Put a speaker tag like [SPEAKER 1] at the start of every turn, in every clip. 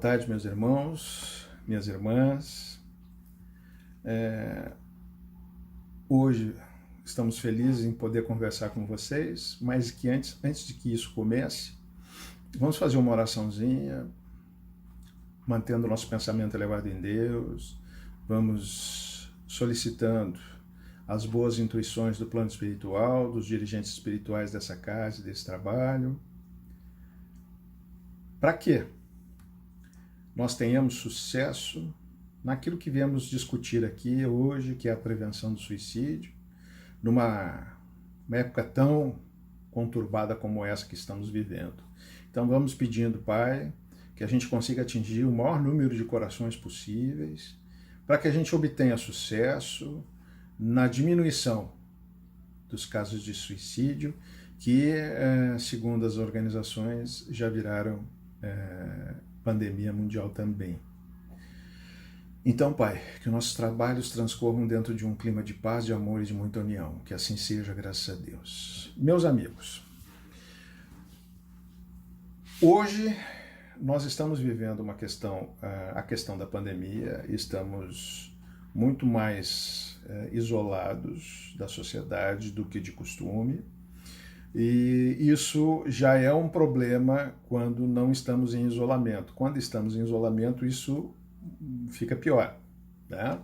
[SPEAKER 1] tarde, meus irmãos, minhas irmãs. Hoje estamos felizes em poder conversar com vocês, mas que antes de que isso comece, vamos fazer uma oraçãozinha, mantendo o nosso pensamento elevado em Deus, vamos solicitando as boas intuições do plano espiritual, dos dirigentes espirituais dessa casa e desse trabalho. Para quê? Nós tenhamos sucesso naquilo que viemos discutir aqui hoje, que é a prevenção do suicídio, numa época tão conturbada como essa que estamos vivendo. Então vamos pedindo, Pai, que a gente consiga atingir o maior número de corações possíveis, para que a gente obtenha sucesso na diminuição dos casos de suicídio, que, segundo as organizações, já viraram pandemia mundial também. Então, Pai, que nossos trabalhos transcorram dentro de um clima de paz, de amor e de muita união. Que assim seja, graças a Deus. Meus amigos, hoje nós estamos vivendo a questão da pandemia, estamos muito mais isolados da sociedade do que de costume. E isso já é um problema quando não estamos em isolamento. Quando estamos em isolamento, isso fica pior, né?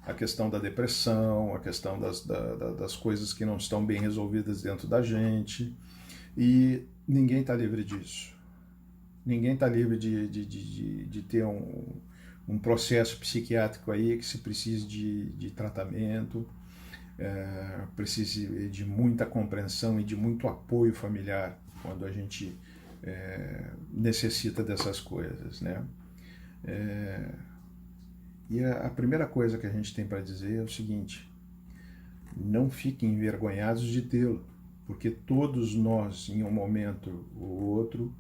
[SPEAKER 1] A questão da depressão, a questão das coisas que não estão bem resolvidas dentro da gente. E ninguém está livre disso. Ninguém está livre de ter um processo psiquiátrico aí que se precise de tratamento. Precisa de muita compreensão e de muito apoio familiar quando a gente necessita dessas coisas, né? E a primeira coisa que a gente tem para dizer é o seguinte: não fiquem envergonhados de tê-lo, porque todos nós, em um momento ou outro,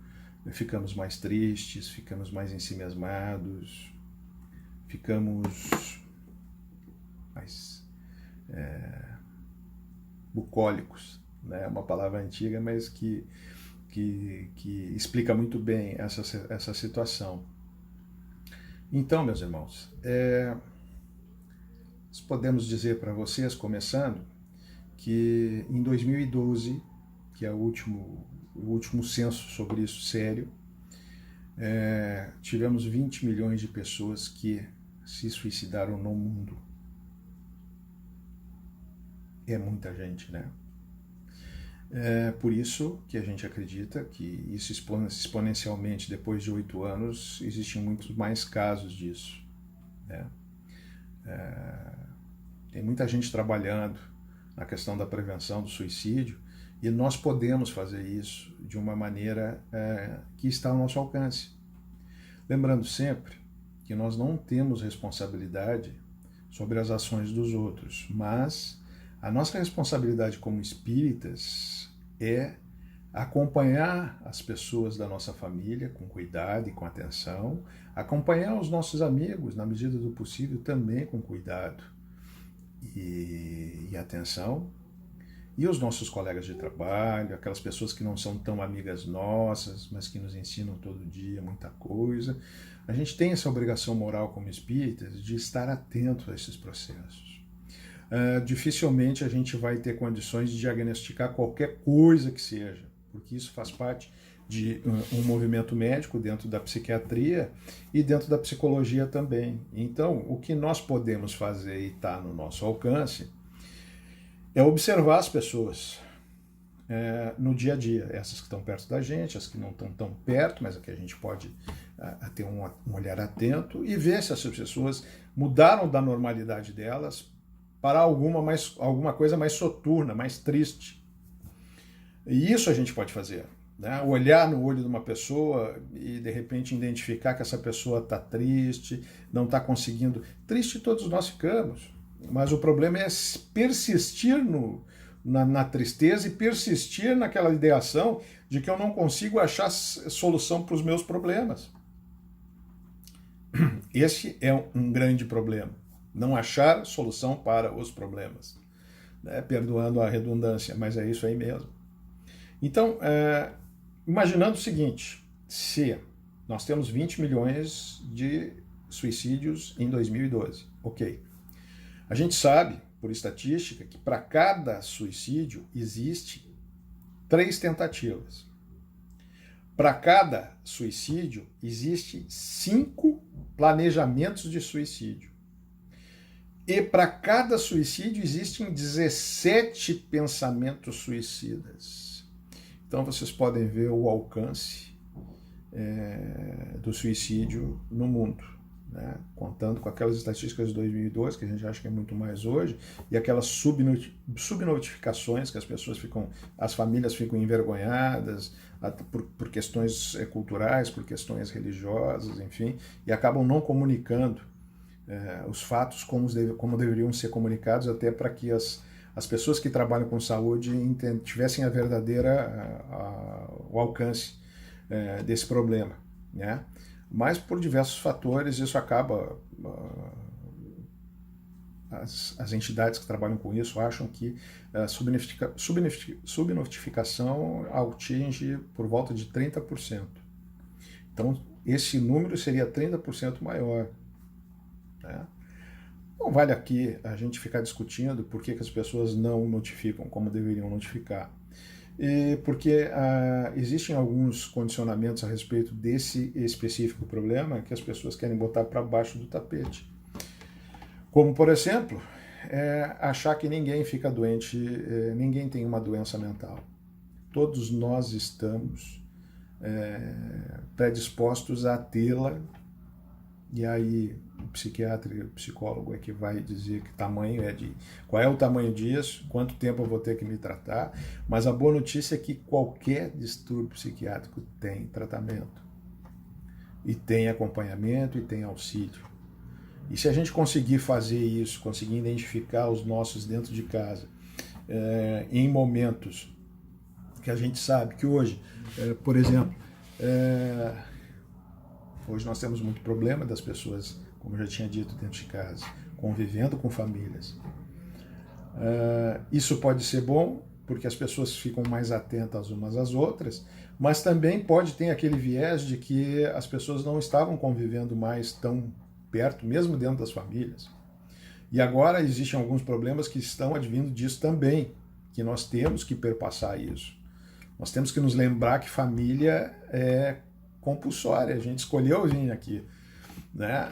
[SPEAKER 1] ficamos mais tristes, ficamos mais ensimesmados, ficamos mais bucólicos, né? Uma palavra antiga, mas que explica muito bem essa situação. Então, meus irmãos, nós podemos dizer para vocês, começando, que em 2012, que é o último censo sobre isso sério, tivemos 20 milhões de pessoas que se suicidaram no mundo. É muita gente, né? Por isso que a gente acredita que isso exponencialmente, depois de 8 anos, existem muitos mais casos disso, né? Tem muita gente trabalhando na questão da prevenção do suicídio e nós podemos fazer isso de uma maneira que está ao nosso alcance. Lembrando sempre que nós não temos responsabilidade sobre as ações dos outros, mas a nossa responsabilidade como espíritas é acompanhar as pessoas da nossa família com cuidado e com atenção, acompanhar os nossos amigos, na medida do possível, também com cuidado e atenção, e os nossos colegas de trabalho, aquelas pessoas que não são tão amigas nossas, mas que nos ensinam todo dia muita coisa. A gente tem essa obrigação moral como espíritas de estar atento a esses processos. Dificilmente a gente vai ter condições de diagnosticar qualquer coisa que seja, porque isso faz parte de um movimento médico dentro da psiquiatria e dentro da psicologia também. Então, o que nós podemos fazer e está no nosso alcance é observar as pessoas no dia a dia, essas que estão perto da gente, as que não estão tão perto, mas que a gente pode ter um olhar atento e ver se essas pessoas mudaram da normalidade delas para alguma coisa mais soturna, mais triste. E isso a gente pode fazer, né? Olhar no olho de uma pessoa e de repente identificar que essa pessoa está triste, não está conseguindo. Triste todos nós ficamos, mas o problema é persistir na tristeza e persistir naquela ideação de que eu não consigo achar solução para os meus problemas. Esse é um grande problema. Não achar solução para os problemas, né? Perdoando a redundância, mas é isso aí mesmo. Então, imaginando o seguinte: se nós temos 20 milhões de suicídios em 2012. Ok. A gente sabe, por estatística, que para cada suicídio existe 3 tentativas. Para cada suicídio existe 5 planejamentos de suicídio. E para cada suicídio existem 17 pensamentos suicidas. Então vocês podem ver o alcance do suicídio no mundo, né? Contando com aquelas estatísticas de 2012, que a gente acha que é muito mais hoje, e aquelas subnotificações que as famílias ficam envergonhadas por questões culturais, por questões religiosas, enfim, e acabam não comunicando os fatos como deveriam ser comunicados, até para que as pessoas que trabalham com saúde tivessem o alcance desse problema, né? Mas por diversos fatores isso acaba, as entidades que trabalham com isso acham que a subnotificação atinge por volta de 30%. Então esse número seria 30% maior, né? Não vale aqui a gente ficar discutindo por que as pessoas não notificam como deveriam notificar. Porque existem alguns condicionamentos a respeito desse específico problema que as pessoas querem botar para baixo do tapete. Como, por exemplo, achar que ninguém fica doente, ninguém tem uma doença mental. Todos nós estamos predispostos a tê-la, e aí o psiquiatra e o psicólogo é que vai dizer que tamanho qual é o tamanho disso, quanto tempo eu vou ter que me tratar, mas a boa notícia é que qualquer distúrbio psiquiátrico tem tratamento, e tem acompanhamento, e tem auxílio. E se a gente conseguir fazer isso, conseguir identificar os nossos dentro de casa, em momentos que a gente sabe que hoje, por exemplo, hoje nós temos muito problema das pessoas, como eu já tinha dito, dentro de casa, convivendo com famílias. Isso pode ser bom, porque as pessoas ficam mais atentas umas às outras, mas também pode ter aquele viés de que as pessoas não estavam convivendo mais tão perto, mesmo dentro das famílias. E agora existem alguns problemas que estão advindo disso também, que nós temos que perpassar isso. Nós temos que nos lembrar que família é compulsória, a gente escolheu vir aqui, né?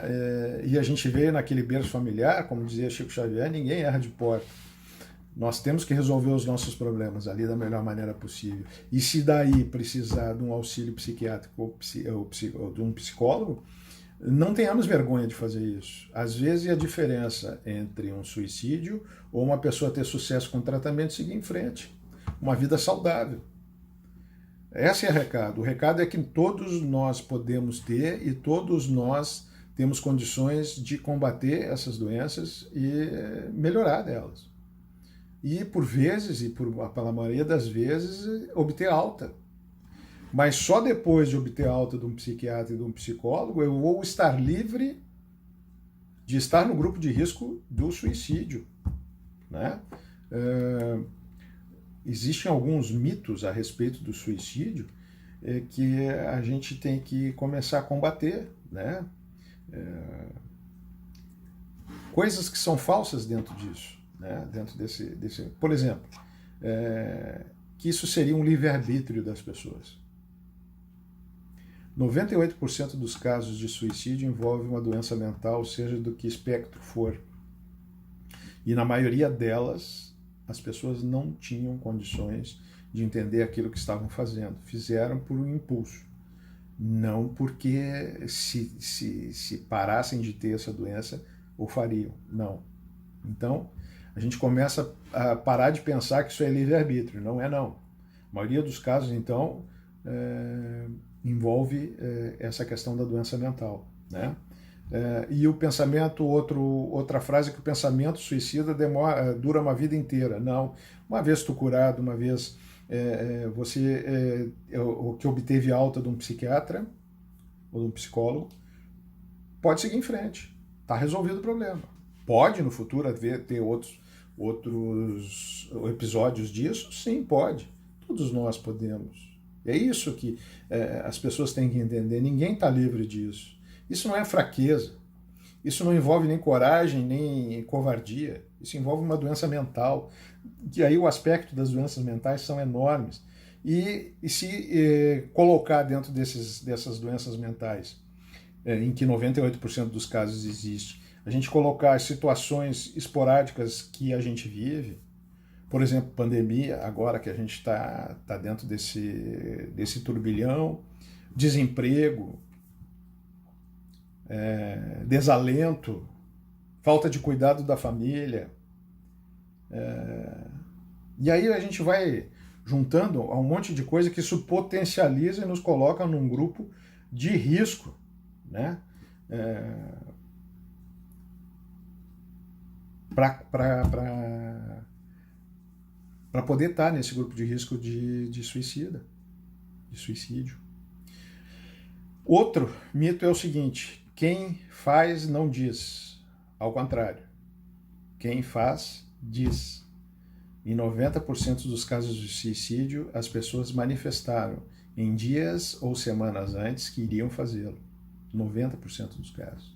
[SPEAKER 1] E a gente veio naquele berço familiar, como dizia Chico Xavier, ninguém erra de porta. Nós temos que resolver os nossos problemas ali da melhor maneira possível. E se daí precisar de um auxílio psiquiátrico ou de um psicólogo, não tenhamos vergonha de fazer isso. Às vezes a diferença entre um suicídio ou uma pessoa ter sucesso com o tratamento e seguir em frente. Uma vida saudável. Esse é o recado. O recado é que todos nós podemos ter e todos nós temos condições de combater essas doenças e melhorar delas. E por vezes, pela maioria das vezes, obter alta. Mas só depois de obter alta de um psiquiatra e de um psicólogo eu vou estar livre de estar no grupo de risco do suicídio, né? Existem alguns mitos a respeito do suicídio que a gente tem que começar a combater, né? Coisas que são falsas dentro disso, né? Dentro desse, por exemplo, que isso seria um livre-arbítrio das pessoas. 98% dos casos de suicídio envolvem uma doença mental, seja do que espectro for. E na maioria delas, as pessoas não tinham condições de entender aquilo que estavam fazendo. Fizeram por um impulso. Não porque se parassem de ter essa doença, o fariam. Não. Então, a gente começa a parar de pensar que isso é livre-arbítrio. Não é, não. A maioria dos casos, então, envolve essa questão da doença mental, né? E o pensamento, outra frase, que o pensamento suicida dura uma vida inteira. Não, uma vez tu curado, uma vez você que obteve alta de um psiquiatra ou de um psicólogo, pode seguir em frente, está resolvido o problema. Pode no futuro ter outros episódios disso? Sim, pode. Todos nós podemos. É isso que as pessoas têm que entender. Ninguém está livre disso. Isso não é fraqueza. Isso não envolve nem coragem, nem covardia. Isso envolve uma doença mental. E aí o aspecto das doenças mentais são enormes. E se colocar dentro dessas doenças mentais, em que 98% dos casos existe, a gente colocar as situações esporádicas que a gente vive, por exemplo, pandemia, agora que a gente está dentro desse turbilhão, desemprego, desalento, falta de cuidado da família. E aí a gente vai juntando a um monte de coisa que isso potencializa e nos coloca num grupo de risco, né? Para poder estar nesse grupo de risco de suicídio. Outro mito é o seguinte: quem faz não diz. Ao contrário, quem faz diz. Em 90% dos casos de suicídio, as pessoas manifestaram em dias ou semanas antes que iriam fazê-lo. 90% dos casos.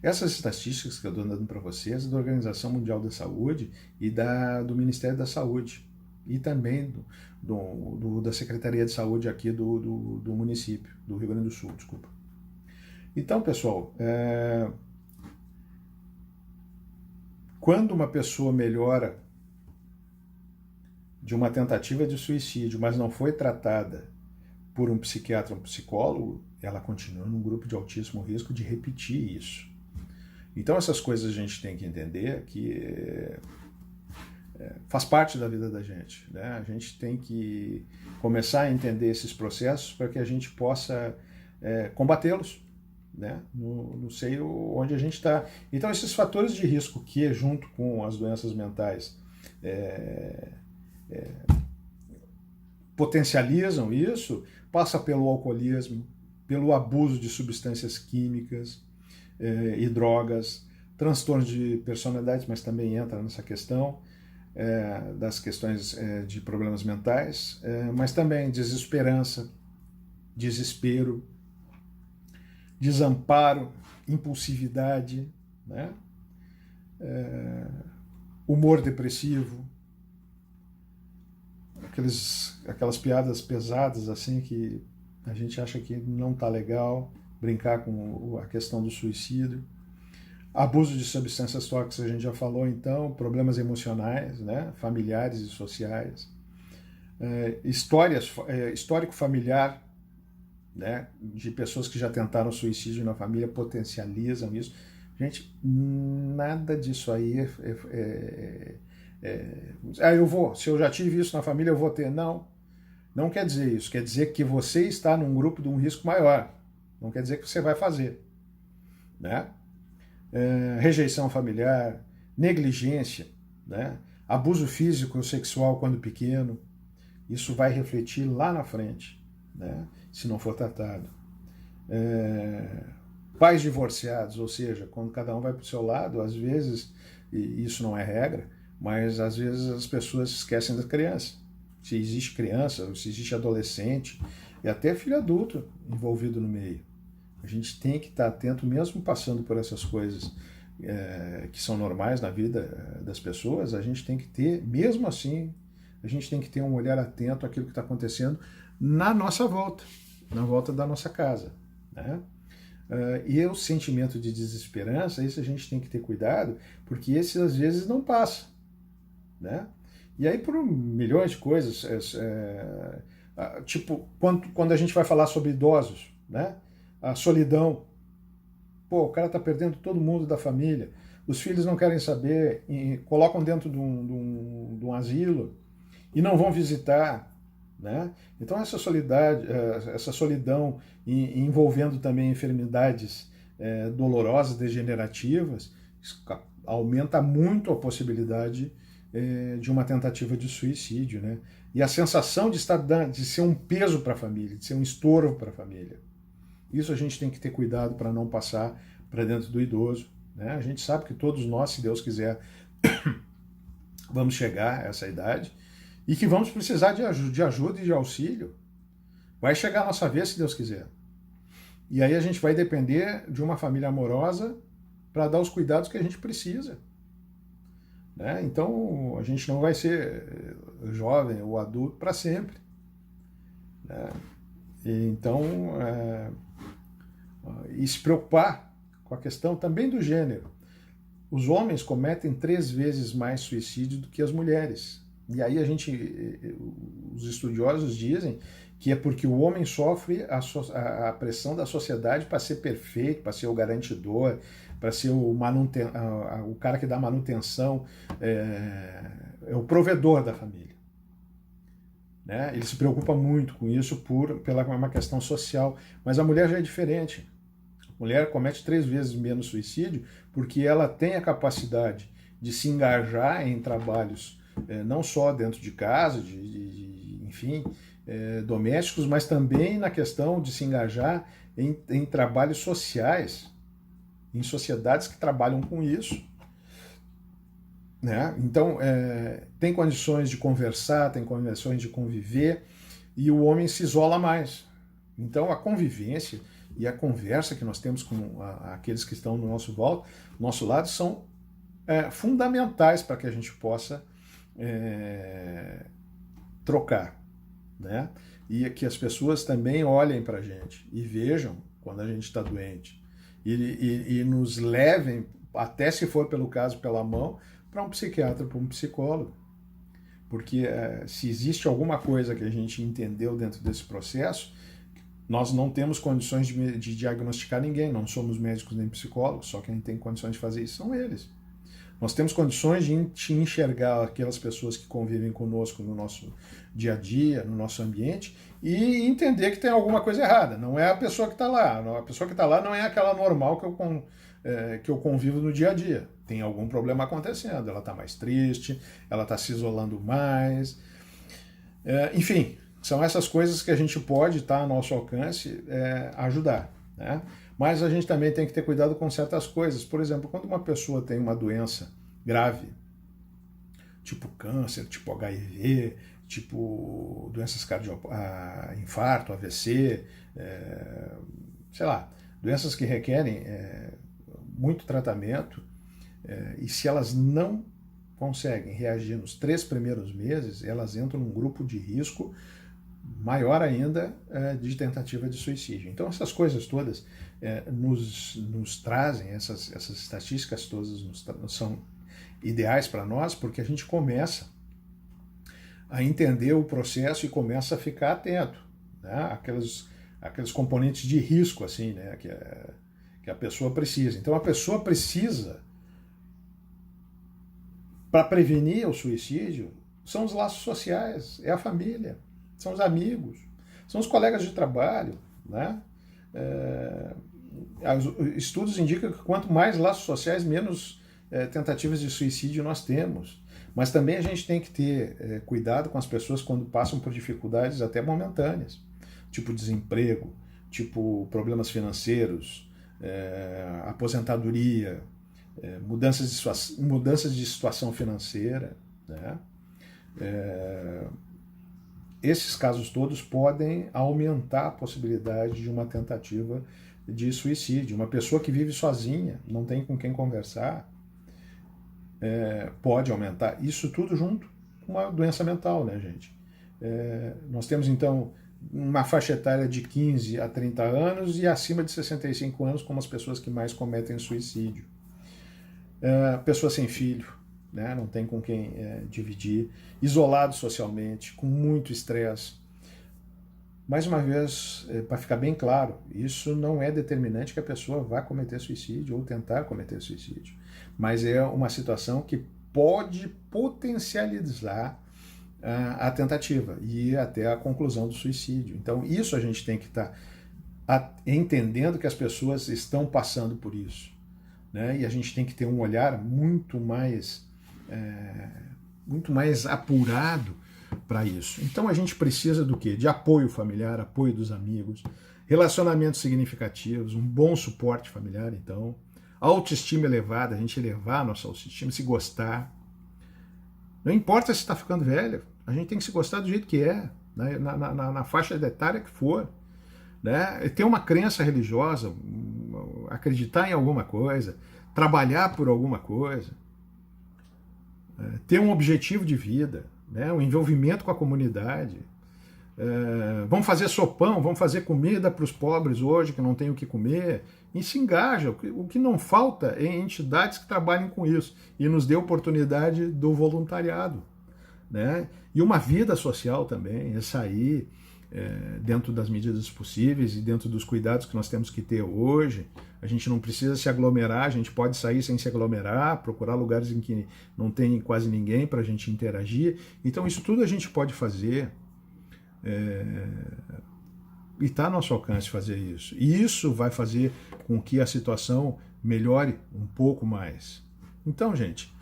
[SPEAKER 1] Essas estatísticas que eu estou dando para vocês é da Organização Mundial da Saúde e do Ministério da Saúde e também da Secretaria de Saúde aqui do município, do Rio Grande do Sul, desculpa. Então, pessoal, quando uma pessoa melhora de uma tentativa de suicídio, mas não foi tratada por um psiquiatra ou um psicólogo, ela continua num grupo de altíssimo risco de repetir isso. Então essas coisas a gente tem que entender que faz parte da vida da gente, né? A gente tem que começar a entender esses processos para que a gente possa combatê-los, né? No seio onde a gente está. Então esses fatores de risco que, junto com as doenças mentais, potencializam isso, passa pelo alcoolismo, pelo abuso de substâncias químicas e drogas, transtornos de personalidade, mas também entra nessa questão das questões de problemas mentais, mas também desesperança, desespero, desamparo, impulsividade, né? Humor depressivo, aquelas piadas pesadas assim que a gente acha que não tá legal, brincar com a questão do suicídio, abuso de substâncias tóxicas, a gente já falou então, problemas emocionais, né, familiares e sociais, histórico familiar, né, de pessoas que já tentaram suicídio na família potencializam isso. Gente, nada disso aí se eu já tive isso na família, eu vou ter. Não quer dizer isso. Quer dizer que você está num grupo de um risco maior. Não quer dizer que você vai fazer, né? Rejeição familiar, negligência, né? Abuso físico ou sexual quando pequeno, isso vai refletir lá na frente, né? Se não for tratado. Pais divorciados, ou seja, quando cada um vai para o seu lado, às vezes, e isso não é regra, mas às vezes as pessoas esquecem da criança. Se existe criança, se existe adolescente e até filho adulto envolvido no meio. A gente tem que estar atento, mesmo passando por essas coisas que são normais na vida das pessoas, a gente tem que ter, mesmo assim, a gente tem que ter um olhar atento àquilo que está acontecendo na nossa volta, na volta da nossa casa, né? E o sentimento de desesperança, isso a gente tem que ter cuidado, porque esse às vezes não passa, né? E aí por milhões de coisas, tipo, quando a gente vai falar sobre idosos, né? A solidão, pô, o cara tá perdendo todo mundo da família, os filhos não querem saber, colocam dentro de um asilo e não vão visitar, né? Então essa solidão envolvendo também enfermidades dolorosas, degenerativas, aumenta muito a possibilidade de uma tentativa de suicídio, né? E a sensação de ser um peso para a família, de ser um estorvo para a família. Isso a gente tem que ter cuidado para não passar para dentro do idoso, né? A gente sabe que todos nós, se Deus quiser, vamos chegar a essa idade e que vamos precisar de ajuda e de auxílio, Vai chegar a nossa vez, se Deus quiser. E aí a gente vai depender de uma família amorosa para dar os cuidados que a gente precisa. Né? Então, a gente não vai ser jovem ou adulto para sempre. Né? Então, e se preocupar com a questão também do gênero. Os homens cometem 3 vezes mais suicídio do que as mulheres. E aí os estudiosos dizem que é porque o homem sofre a pressão da sociedade para ser perfeito, para ser o garantidor, para ser o cara que dá manutenção, é o provedor da família. Né? Ele se preocupa muito com isso pela uma questão social, mas a mulher já é diferente. A mulher comete 3 vezes menos suicídio porque ela tem a capacidade de se engajar em trabalhos não só dentro de casa, enfim, domésticos, mas também na questão de se engajar em trabalhos sociais, em sociedades que trabalham com isso. Né? Então, tem condições de conversar, tem condições de conviver, e o homem se isola mais. Então, a convivência e a conversa que nós temos com aqueles que estão no nosso lado são fundamentais para que a gente possa trocar, né? E que as pessoas também olhem para a gente e vejam quando a gente está doente e nos levem, até se for pelo caso, pela mão, para um psiquiatra, para um psicólogo. Porque se existe alguma coisa que a gente entendeu dentro desse processo, nós não temos condições de diagnosticar ninguém, não somos médicos nem psicólogos, só quem tem condições de fazer isso são eles. Nós temos condições de enxergar aquelas pessoas que convivem conosco no nosso dia a dia, no nosso ambiente, e entender que tem alguma coisa errada. Não é a pessoa que está lá. A pessoa que está lá não é aquela normal que eu convivo no dia a dia. Tem algum problema acontecendo. Ela está mais triste, ela está se isolando mais. Enfim, são essas coisas que a gente pode estar ao nosso alcance ajudar. Né? Mas a gente também tem que ter cuidado com certas coisas. Por exemplo, quando uma pessoa tem uma doença grave, tipo câncer, tipo HIV, tipo doenças cardiovasculares, infarto, AVC, sei lá, doenças que requerem muito tratamento, e se elas não conseguem reagir nos 3 primeiros meses, elas entram num grupo de risco maior ainda de tentativa de suicídio. Então essas coisas todas nos trazem, essas estatísticas todas são ideais para nós, porque a gente começa a entender o processo e começa a ficar atento, né? Aqueles componentes de risco assim, né? que a pessoa precisa. Então a pessoa precisa, para prevenir o suicídio, são os laços sociais, é a família, são os amigos, são os colegas de trabalho. Né? Estudos indicam que quanto mais laços sociais, menos tentativas de suicídio nós temos. Mas também a gente tem que ter cuidado com as pessoas quando passam por dificuldades até momentâneas, tipo desemprego, tipo problemas financeiros, aposentadoria, mudanças de situação financeira. Né? Esses casos todos podem aumentar a possibilidade de uma tentativa de suicídio. Uma pessoa que vive sozinha, não tem com quem conversar, pode aumentar. Isso tudo junto com uma doença mental, né, gente? Nós temos, então, uma faixa etária de 15 a 30 anos e acima de 65 anos como as pessoas que mais cometem suicídio. Pessoas sem filho, né? Não tem com quem dividir, isolado socialmente, com muito estresse. Mais uma vez, para ficar bem claro, isso não é determinante que a pessoa vá cometer suicídio ou tentar cometer suicídio, mas é uma situação que pode potencializar a tentativa e até a conclusão do suicídio. Então, isso a gente tem que estar entendendo que as pessoas estão passando por isso, né? E a gente tem que ter um olhar muito mais apurado para isso. Então a gente precisa do quê? De apoio familiar, apoio dos amigos, relacionamentos significativos, um bom suporte familiar, então, autoestima elevada, a gente elevar a nossa autoestima, se gostar. Não importa se está ficando velho, a gente tem que se gostar do jeito que é. né, na faixa etária que for, né, ter uma crença religiosa, acreditar em alguma coisa, trabalhar por alguma coisa, ter um objetivo de vida, né, um envolvimento com a comunidade. Vamos fazer sopão, vamos fazer comida para os pobres hoje que não têm o que comer. E se engaja. O que não falta é entidades que trabalhem com isso e nos dê oportunidade do voluntariado, né? E uma vida social também, é sair dentro das medidas possíveis e dentro dos cuidados que nós temos que ter hoje. A gente não precisa se aglomerar, a gente pode sair sem se aglomerar, procurar lugares em que não tem quase ninguém para a gente interagir. Então isso tudo a gente pode fazer. E está ao nosso alcance fazer isso. E isso vai fazer com que a situação melhore um pouco mais. Então, gente,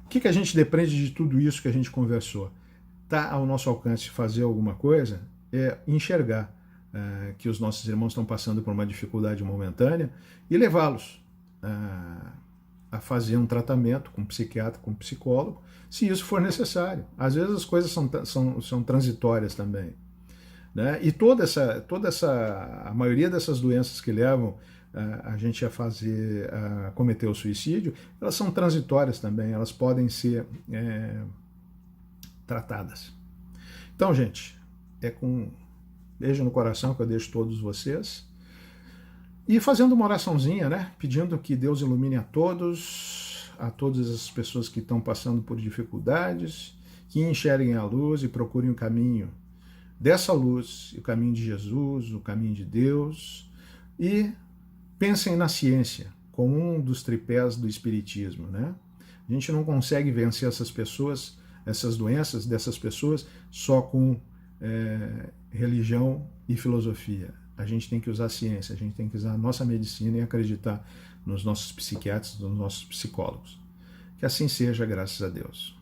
[SPEAKER 1] o que a gente depende de tudo isso que a gente conversou? Está ao nosso alcance fazer alguma coisa? É enxergar que os nossos irmãos estão passando por uma dificuldade momentânea e levá-los a fazer um tratamento com um psiquiatra, com um psicólogo, se isso for necessário. Às vezes as coisas são transitórias também, né? E a maioria dessas doenças que levam a gente a cometer o suicídio, elas são transitórias também, elas podem ser tratadas. Então, gente, é com beijo no coração que eu deixo todos vocês. E fazendo uma oraçãozinha, né? Pedindo que Deus ilumine a todas as pessoas que estão passando por dificuldades, que enxerguem a luz e procurem o caminho dessa luz, o caminho de Jesus, o caminho de Deus, e pensem na ciência como um dos tripés do espiritismo, né? A gente não consegue vencer essas pessoas, essas doenças dessas pessoas só com religião e filosofia. A gente tem que usar a ciência, a gente tem que usar a nossa medicina e acreditar nos nossos psiquiatras, nos nossos psicólogos. Que assim seja, graças a Deus.